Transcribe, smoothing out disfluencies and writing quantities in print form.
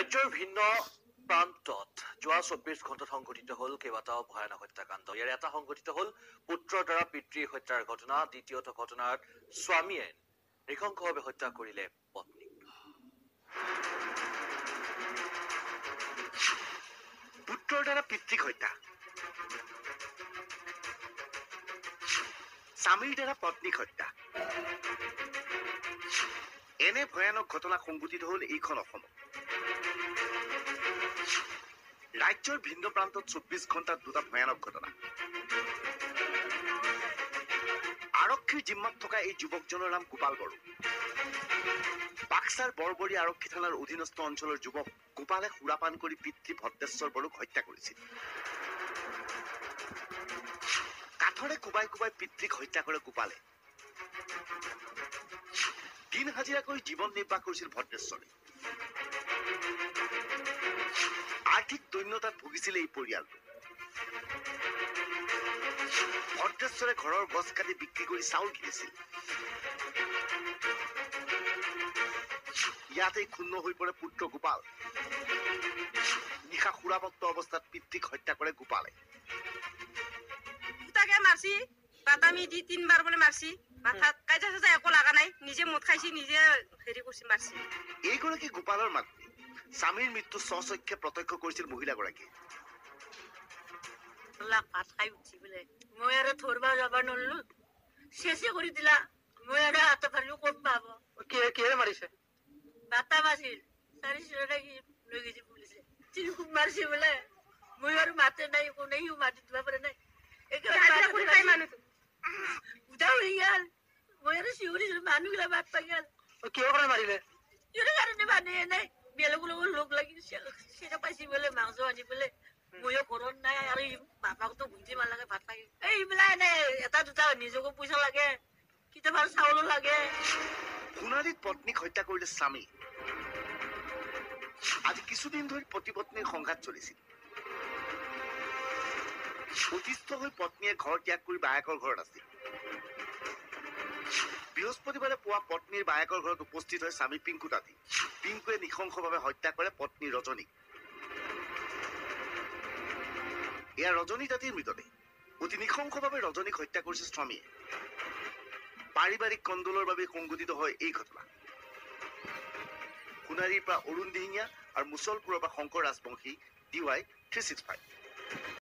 ৰাজ্যৰ ভিন্ন প্ৰান্তত যোৱা ২৪ ঘণ্টাত সংঘটিত হ'ল কেইবাটাও ভয়ানক হত্যাকাণ্ড। ইয়াৰ এটা সংঘটিত হ'ল পুত্ৰৰ দ্বাৰা পিতৃ হত্যাৰ ঘটনা। দ্বিতীয়টো ঘটনাত স্বামীয়ে নৃশংসভাৱে হত্যা কৰিলে পত্নীক। পুত্ৰৰ দ্বাৰা পিতৃক হত্যা, স্বামীৰ দ্বাৰা পত্নীক হত্যা। এনে ভয়ানক ঘটনা সংঘটিত হ'ল এইখন অসমত। ৰাজ্যৰ ভিন্ন প্ৰান্তত ২৪ ঘণ্টাত দুটা ভয়ানক ঘটনা। আৰক্ষীৰ জিম্মাত থকা এই যুৱকজনৰ নাম গোপাল বড়ো। বাক্সাৰ বৰবৰী আৰক্ষী থানাৰ অধীনস্থ অঞ্চলৰ যুৱক গোপালে সুৰাপান কৰি পিতৃ ভদ্ৰেশ্বৰ বড়োক হত্যা কৰিছিল। কাঠৰে কোবাই কোবাই পিতৃক হত্যা কৰে গোপালে। দিন হাজিৰা কৰি জীৱন নিৰ্বাহ কৰিছিল ভদ্ৰেশ্বৰে। আৰ্থিক দৈন্যতাত ভুগিছিল এই পৰিয়ালটো। ভদ্ৰেশ্বৰে ঘৰৰ গছ কাটি বিক্ৰী কৰি চাউল কিনিছিল। ইয়াতেই ক্ষুণ্ণ হৈ পৰে পুত্ৰ গোপাল। নিশা সুৰামত্ত অৱস্থাত পিতৃক হত্যা কৰে গোপালে। তাকে মারছি বাতামি দি ৩ বার বলে মারছি মাথাত কাইজা সাজা একো লাগা নাই নিজে মদ খাইছি নিজে হেৰি কৰছি মাৰছি। এইগৰাকী গোপালৰ মাতৃ স্বামীৰ মৃত্যু স্বচক্ষে প্ৰত্যক্ষ কৰিছিল মহিলাগৰাকীয়ে। ভাত খাই উঠছি বোলে মই আৰু ধৰবা যাবা নললো শেষে কৰি দিলা। মই আৰু হাতে ফাৰিও ক'ত পাব। কিহেৰে মাৰিছে? বাটা মাছিল ৪০ নাকি লৈ গৈছে পুলিচে। খুব মাৰছি বোলে। মই আৰু মাতে নাই কোনেও মাতি দিব পাৰে নাই। উঠা হৈ গেল মই আৰু চিঞৰিছিলো মানুহগিলা বাট পাই গেল। কিহৰ কাৰণে মাৰিলে? কিহৰ কাৰণে মানে নাই বেলেগৰ লগত লগ লাগি চিনা পাইছি বোলে মাংস আনি বোলে। ময়ো ঘৰত নাই আৰু বাপাকতো গুঞ্জি মাৰ লাগে ভাত পাই এইবিলাক এনে এটা দুটা নিজকো পইচা লাগে কেতিয়াবা চাউলো লাগে। সোণাৰীত পত্নীক হত্যা কৰিলে স্বামী। আজি কিছুদিন ধৰি পতি পত্নীৰ সংঘাত চলিছিল। অতিষ্ঠ হৈ পত্নীয়ে ঘৰ ত্যাগ কৰি বায়েকৰ ঘৰত আছিল। বৃহস্পতিবাৰে পুৱা পত্নীৰ বায়েকৰ ঘৰত উপস্থিত হয় স্বামী পিংকু তাঁতী। পিংকুৱে নৃশংসভাৱে হত্যা কৰে পত্নী ৰজনীক। এয়া ৰজনী তাঁতীৰ মৃতদেহ। অতি নৃশংসভাৱে ৰজনীক হত্যা কৰিছে স্বামীয়ে। পাৰিবাৰিক কন্দলৰ বাবে সংঘটিত হয় এই ঘটনা। সোণাৰীৰ পৰা অৰুণ দিহিঙীয়া আৰু মুছলপুৰৰ পৰা শংকৰ ৰাজবংশী, DY 365।